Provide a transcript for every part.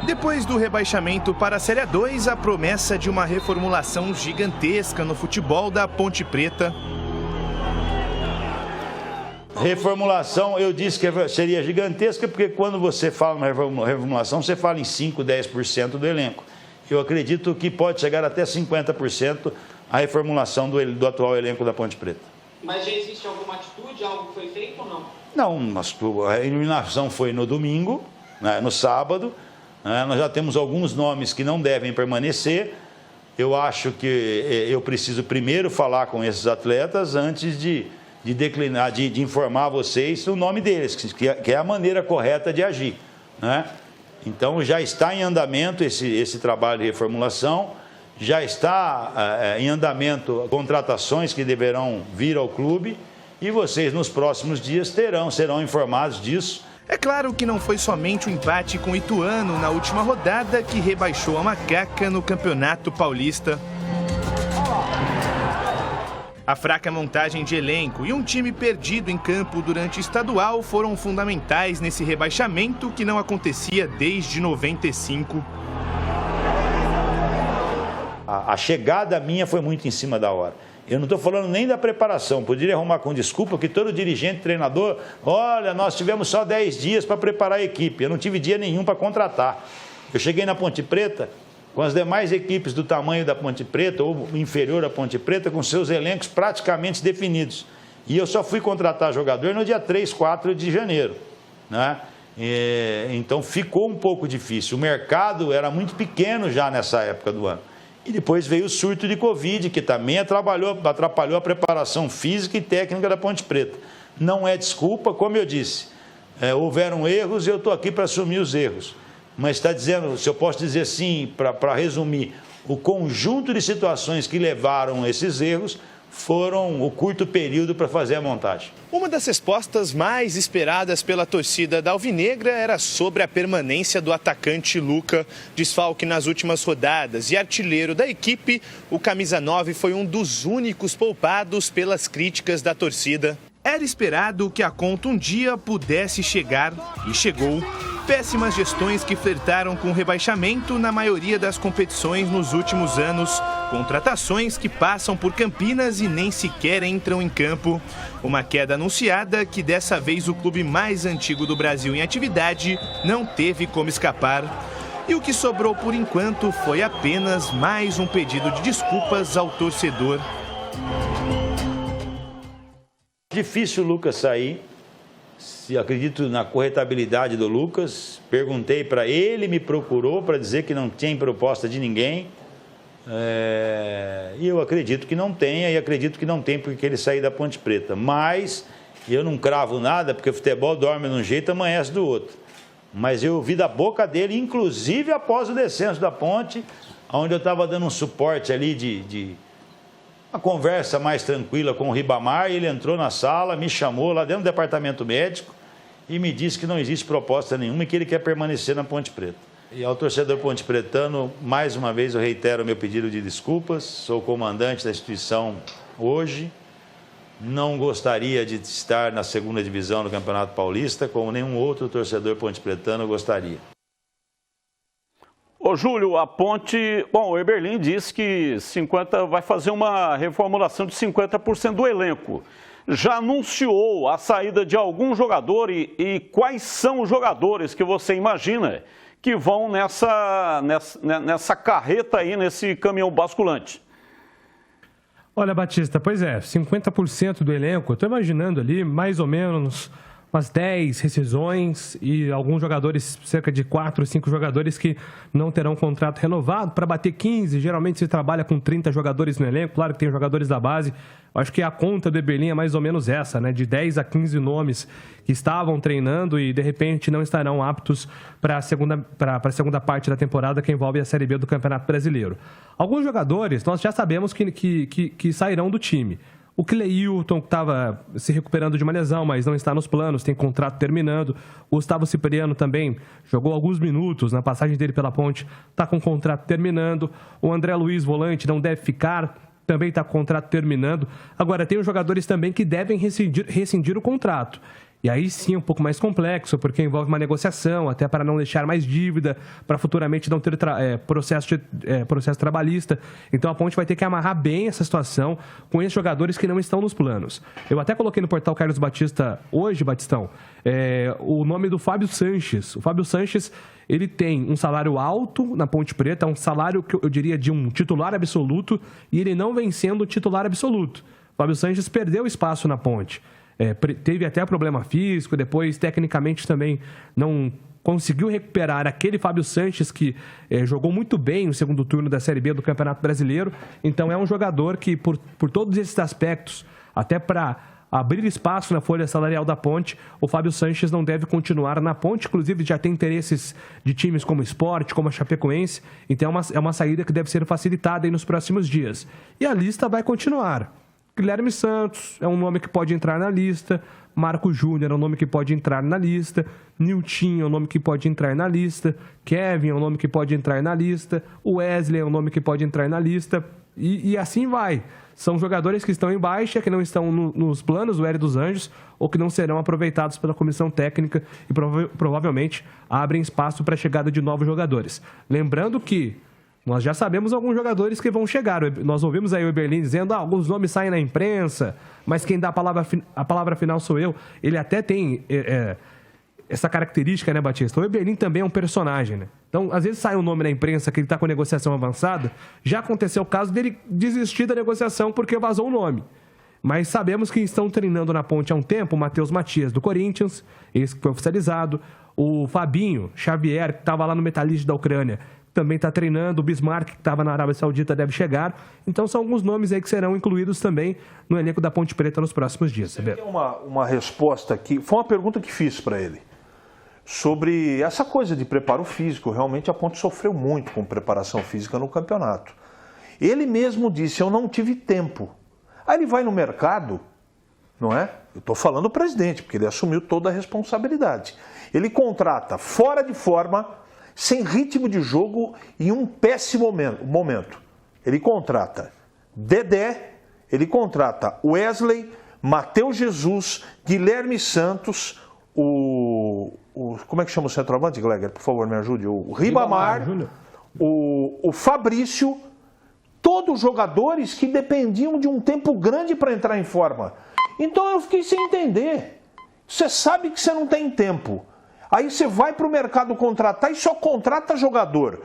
Depois do rebaixamento para a Série A2, a promessa de uma reformulação gigantesca no futebol da Ponte Preta. Reformulação, eu disse que seria gigantesca, porque quando você fala uma reformulação, você fala em 5, 10% do elenco. Eu acredito que pode chegar até 50% a reformulação do atual elenco da Ponte Preta. Mas já existe alguma atitude, algo que foi feito ou não? Não, a eliminação foi no domingo, né, no sábado. Nós já temos alguns nomes que não devem permanecer. Eu acho que eu preciso primeiro falar com esses atletas antes de declinar, de informar vocês o nome deles, que é a maneira correta de agir, né? Então já está em andamento esse trabalho de reformulação, já está em andamento contratações que deverão vir ao clube e vocês nos próximos dias serão informados disso. É claro que não foi somente o empate com o Ituano na última rodada que rebaixou a Macaca no Campeonato Paulista. A fraca montagem de elenco e um time perdido em campo durante o estadual foram fundamentais nesse rebaixamento que não acontecia desde 95. A chegada minha foi muito em cima da hora. Eu não estou falando nem da preparação, poderia arrumar com desculpa que todo dirigente, treinador, olha, nós tivemos só 10 dias para preparar a equipe, eu não tive dia nenhum para contratar. Eu cheguei na Ponte Preta com as demais equipes do tamanho da Ponte Preta ou inferior à Ponte Preta, com seus elencos praticamente definidos. E eu só fui contratar jogador no dia 3, 4 de janeiro, né? Então ficou um pouco difícil, o mercado era muito pequeno já nessa época do ano. E depois veio o surto de Covid, que também atrapalhou a preparação física e técnica da Ponte Preta. Não é desculpa, como eu disse, houveram erros e eu estou aqui para assumir os erros. Mas está dizendo, se eu posso dizer assim, para resumir, o conjunto de situações que levaram esses erros foram o curto período para fazer a montagem. Uma das respostas mais esperadas pela torcida da Alvinegra era sobre a permanência do atacante Luca. Desfalque nas últimas rodadas e artilheiro da equipe, o camisa 9 foi um dos únicos poupados pelas críticas da torcida. Era esperado que a conta um dia pudesse chegar e chegou. Péssimas gestões que flertaram com o rebaixamento na maioria das competições nos últimos anos. Contratações que passam por Campinas e nem sequer entram em campo. Uma queda anunciada que dessa vez o clube mais antigo do Brasil em atividade não teve como escapar. E o que sobrou por enquanto foi apenas mais um pedido de desculpas ao torcedor. Difícil o Lucas sair. Acredito na corretabilidade do Lucas, perguntei para ele, me procurou para dizer que não tem proposta de ninguém, e eu acredito que não tenha, e acredito que não tem porque ele saiu da Ponte Preta, mas eu não cravo nada, porque o futebol dorme de um jeito e amanhece do outro, mas eu ouvi da boca dele, inclusive após o descenso da ponte, onde eu estava dando um suporte ali de uma conversa mais tranquila com o Ribamar, e ele entrou na sala, me chamou lá dentro do departamento médico e me disse que não existe proposta nenhuma e que ele quer permanecer na Ponte Preta. E ao torcedor pontepretano, mais uma vez eu reitero o meu pedido de desculpas, sou comandante da instituição hoje, não gostaria de estar na segunda divisão do Campeonato Paulista, como nenhum outro torcedor pontepretano gostaria. Ô Júlio, a Ponte... Bom, o Eberlin disse que vai fazer uma reformulação de 50% do elenco. Já anunciou a saída de algum jogador e quais são os jogadores que você imagina que vão nessa carreta aí, nesse caminhão basculante? Olha, Batista, pois é, 50% do elenco, eu estou imaginando ali mais ou menos umas 10 rescisões e alguns jogadores, cerca de 4 ou 5 jogadores que não terão contrato renovado. Para bater 15, geralmente se trabalha com 30 jogadores no elenco, claro que tem jogadores da base. Eu acho que a conta do Eberlin é mais ou menos essa, né? De 10 a 15 nomes que estavam treinando e de repente não estarão aptos para a segunda parte da temporada que envolve a Série B do Campeonato Brasileiro. Alguns jogadores nós já sabemos que sairão do time. O Cleilton, que estava se recuperando de uma lesão, mas não está nos planos, tem contrato terminando. O Gustavo Cipriano também jogou alguns minutos na passagem dele pela Ponte, está com contrato terminando. O André Luiz, volante, não deve ficar, também está com contrato terminando. Agora, tem os jogadores também que devem rescindir o contrato. E aí sim é um pouco mais complexo, porque envolve uma negociação, até para não deixar mais dívida, para futuramente não ter processo trabalhista. Então a Ponte vai ter que amarrar bem essa situação com esses jogadores que não estão nos planos. Eu até coloquei no portal Carlos Batista hoje, Batistão, o nome do Fábio Sanches. O Fábio Sanches, ele tem um salário alto na Ponte Preta, um salário que eu diria de um titular absoluto, e ele não vem sendo titular absoluto. O Fábio Sanches perdeu espaço na Ponte. Teve até problema físico, depois tecnicamente também não conseguiu recuperar aquele Fábio Sanches que jogou muito bem no segundo turno da Série B do Campeonato Brasileiro. Então é um jogador que, por todos esses aspectos, até para abrir espaço na folha salarial da Ponte, o Fábio Sanches não deve continuar na Ponte. Inclusive já tem interesses de times como o Sport, como a Chapecoense. Então é uma saída que deve ser facilitada aí nos próximos dias. E a lista vai continuar. Guilherme Santos é um nome que pode entrar na lista, Marco Júnior é um nome que pode entrar na lista, Niltinho é um nome que pode entrar na lista, Kevin é um nome que pode entrar na lista, Wesley é um nome que pode entrar na lista, e assim vai. São jogadores que estão em baixa, que não estão nos planos do Hélio dos Anjos, ou que não serão aproveitados pela comissão técnica e provavelmente abrem espaço para a chegada de novos jogadores. Lembrando que nós já sabemos alguns jogadores que vão chegar. Nós ouvimos aí o Eberlin dizendo alguns nomes saem na imprensa, mas quem dá a palavra final sou eu. Ele até tem essa característica, né, Batista? O Eberlin também é um personagem, né? Então, às vezes sai um nome na imprensa que ele está com negociação avançada. Já aconteceu o caso dele desistir da negociação porque vazou o nome. Mas sabemos que estão treinando na Ponte há um tempo o Matheus Matias, do Corinthians, esse que foi oficializado. O Fabinho Xavier, que estava lá no Metalist da Ucrânia, também está treinando. O Bismarck, que estava na Arábia Saudita, deve chegar. Então são alguns nomes aí que serão incluídos também no elenco da Ponte Preta nos próximos dias. Você tem uma resposta aqui, foi uma pergunta que fiz para ele, sobre essa coisa de preparo físico. Realmente a Ponte sofreu muito com preparação física no campeonato. Ele mesmo disse, eu não tive tempo. Aí ele vai no mercado, não é? Eu estou falando do presidente, porque ele assumiu toda a responsabilidade. Ele contrata fora de forma, sem ritmo de jogo e um péssimo momento. Ele contrata Dedé, ele contrata Wesley, Matheus Jesus, Guilherme Santos, como é que chama o centroavante, Gleger? Por favor, me ajude. O Ribamar, o Fabrício, todos jogadores que dependiam de um tempo grande para entrar em forma. Então eu fiquei sem entender. Você sabe que você não tem tempo. Aí você vai para o mercado contratar e só contrata jogador.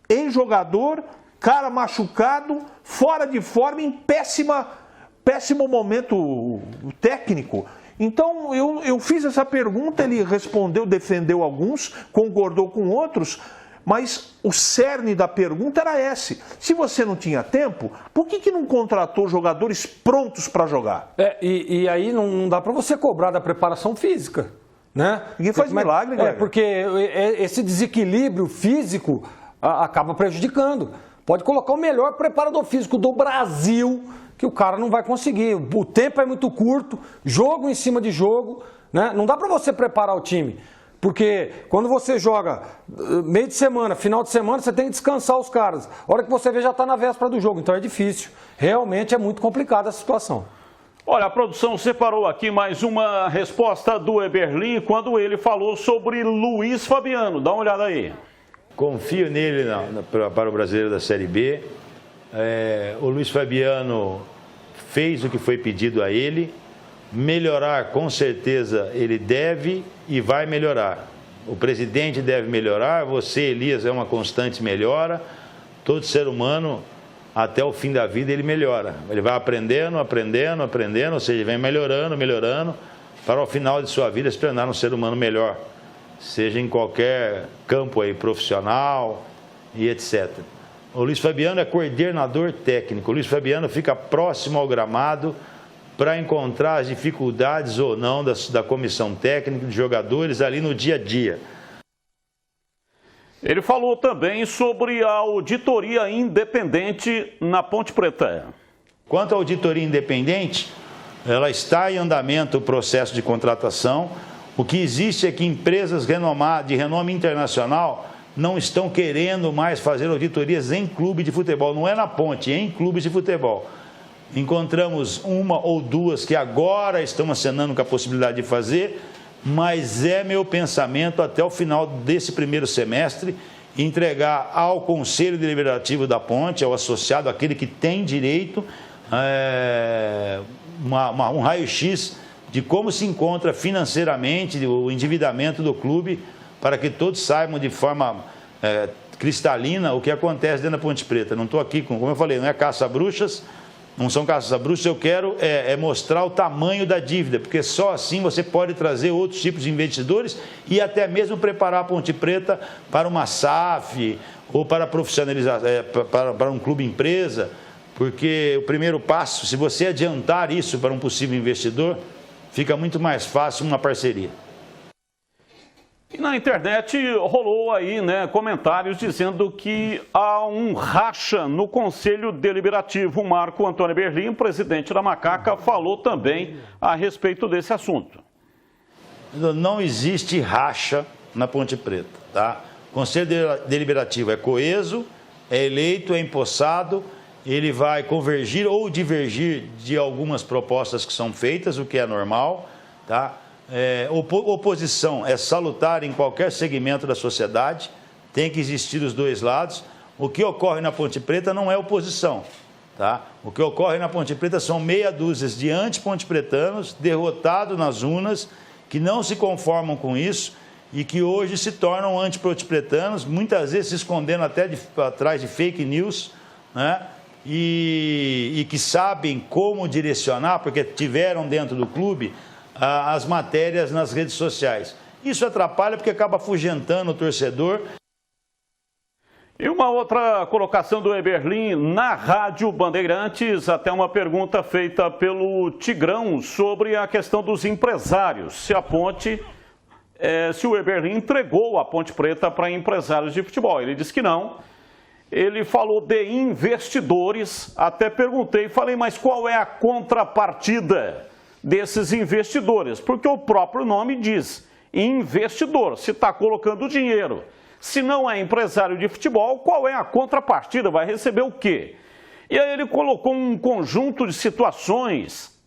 Ex-jogador, cara machucado, fora de forma, em péssimo momento técnico. Então eu fiz essa pergunta, ele respondeu, defendeu alguns, concordou com outros, mas o cerne da pergunta era esse. Se você não tinha tempo, por que não contratou jogadores prontos para jogar? E aí não dá para você cobrar da preparação física. Né? Ninguém faz milagre, galera. Porque esse desequilíbrio físico acaba prejudicando. Pode colocar o melhor preparador físico do Brasil, que o cara não vai conseguir. O tempo é muito curto, jogo em cima de jogo, né? Não dá para você preparar o time. Porque quando você joga meio de semana, final de semana, você tem que descansar os caras. A hora que você vê já está na véspera do jogo, então é difícil. Realmente é muito complicada essa situação. Olha, a produção separou aqui mais uma resposta do Eberlin quando ele falou sobre Luiz Fabiano. Dá uma olhada aí. Confio nele para o Brasileiro da Série B. O Luiz Fabiano fez o que foi pedido a ele. Melhorar, com certeza, ele deve e vai melhorar. O presidente deve melhorar, você, Elias, é uma constante melhora. Todo ser humano, até o fim da vida, ele melhora. Ele vai aprendendo, ou seja, vem melhorando, para ao final de sua vida se tornar um ser humano melhor. Seja em qualquer campo aí, profissional e etc. O Luiz Fabiano é coordenador técnico. O Luiz Fabiano fica próximo ao gramado para encontrar as dificuldades ou não da comissão técnica, de jogadores ali no dia a dia. Ele falou também sobre a auditoria independente na Ponte Preta. Quanto à auditoria independente, ela está em andamento o processo de contratação. O que existe é que empresas de renome internacional não estão querendo mais fazer auditorias em clube de futebol. Não é na Ponte, é em clubes de futebol. Encontramos uma ou duas que agora estão acenando com a possibilidade de fazer, mas é meu pensamento até o final desse primeiro semestre entregar ao Conselho Deliberativo da Ponte, ao associado, aquele que tem direito, um raio-x de como se encontra financeiramente o endividamento do clube, para que todos saibam de forma cristalina o que acontece dentro da Ponte Preta. Não estou aqui, como eu falei, não é caça-bruxas, não são caça-bruxas, eu quero mostrar o tamanho da dívida, porque só assim você pode trazer outros tipos de investidores e até mesmo preparar a Ponte Preta para uma SAF ou para profissionalizar, para um clube empresa, porque o primeiro passo, se você adiantar isso para um possível investidor, fica muito mais fácil uma parceria. E na internet rolou aí, comentários dizendo que há um racha no Conselho Deliberativo. O Marco Antônio Eberlin, presidente da Macaca, falou também a respeito desse assunto. Não existe racha na Ponte Preta, tá? O Conselho Deliberativo é coeso, é eleito, é empossado, ele vai convergir ou divergir de algumas propostas que são feitas, o que é normal, tá? Oposição é salutar em qualquer segmento da sociedade, tem que existir os dois lados. O que ocorre na Ponte Preta não é oposição, tá? O que ocorre na Ponte Preta são meia dúzia de anti-pontepretanos derrotados nas urnas, que não se conformam com isso e que hoje se tornam anti-pontepretanos, muitas vezes se escondendo até atrás de fake news, né? E que sabem como direcionar, porque tiveram dentro do clube as matérias nas redes sociais. Isso atrapalha porque acaba afugentando o torcedor. E uma outra colocação do Eberlin na Rádio Bandeirantes, até uma pergunta feita pelo Tigrão sobre a questão dos empresários. Se o Eberlin entregou a Ponte Preta para empresários de futebol. Ele disse que não. Ele falou de investidores, até falei, mas qual é a contrapartida desses investidores? Porque o próprio nome diz, investidor, se está colocando dinheiro. Se não é empresário de futebol, qual é a contrapartida? Vai receber o quê? E aí ele colocou um conjunto de situações,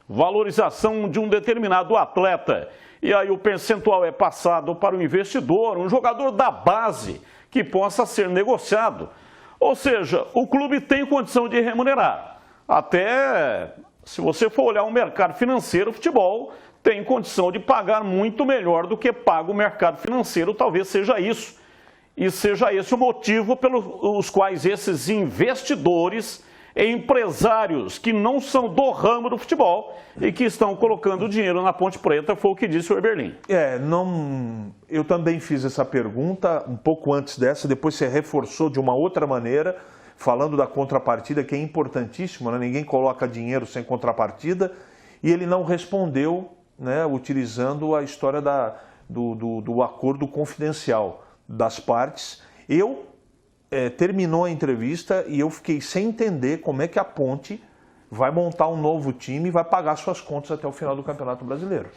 valorização de um determinado atleta, e aí o percentual é passado para o investidor, um jogador da base, que possa ser negociado. Ou seja, o clube tem condição de remunerar. Até, se você for olhar o mercado financeiro, o futebol tem condição de pagar muito melhor do que paga o mercado financeiro, talvez seja isso. E seja esse o motivo pelos quais esses investidores, empresários que não são do ramo do futebol e que estão colocando dinheiro na Ponte Preta, foi o que disse o Eberlin. Eu também fiz essa pergunta um pouco antes dessa, depois você reforçou de uma outra maneira, falando da contrapartida, que é importantíssima, né? Ninguém coloca dinheiro sem contrapartida, e ele não respondeu, né, utilizando a história do acordo confidencial das partes. Terminou a entrevista e eu fiquei sem entender como é que a Ponte vai montar um novo time e vai pagar suas contas até o final do Campeonato Brasileiro.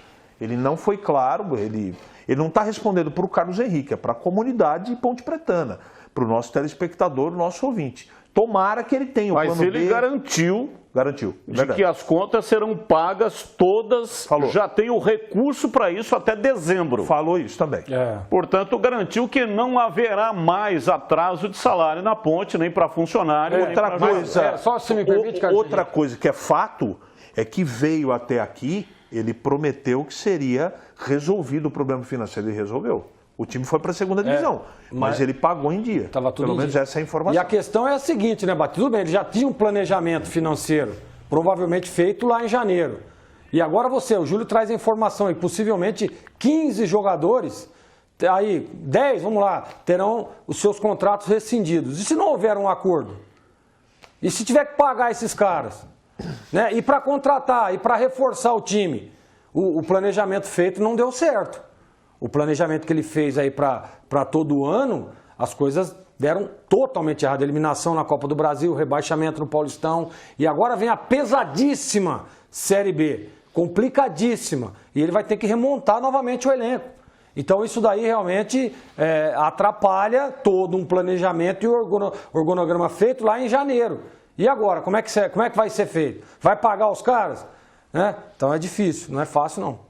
Ele não foi claro, ele não está respondendo para o Carlos Henrique, é para a comunidade ponte-pretana, para o nosso telespectador, o nosso ouvinte. Tomara que ele tenha o plano B. Mas ele garantiu de que as contas serão pagas todas, Falou. Já tem o recurso para isso até dezembro. Falou isso também. Portanto, garantiu que não haverá mais atraso de salário na Ponte, nem para funcionário, nem para coisa, só se me permite, Carlos. Outra coisa que é fato é que veio até aqui, ele prometeu que seria resolvido o problema financeiro e resolveu. O time foi para a segunda divisão, mas ele pagou em dia. Tava tudo Pelo menos essa é a informação. E a questão é a seguinte, né, Batista? Tudo bem, ele já tinha um planejamento financeiro, provavelmente feito lá em janeiro. E agora o Júlio traz a informação, e possivelmente 15 jogadores, aí 10, vamos lá, terão os seus contratos rescindidos. E se não houver um acordo? E se tiver que pagar esses caras? Né? E para contratar, e para reforçar o time? O planejamento feito não deu certo. O planejamento que ele fez aí para todo ano, as coisas deram totalmente errado. Eliminação na Copa do Brasil, rebaixamento no Paulistão. E agora vem a pesadíssima Série B, complicadíssima. E ele vai ter que remontar novamente o elenco. Então isso daí realmente atrapalha todo um planejamento e o organograma feito lá em janeiro. E agora, como é que vai ser feito? Vai pagar os caras? Né? Então é difícil, não é fácil não.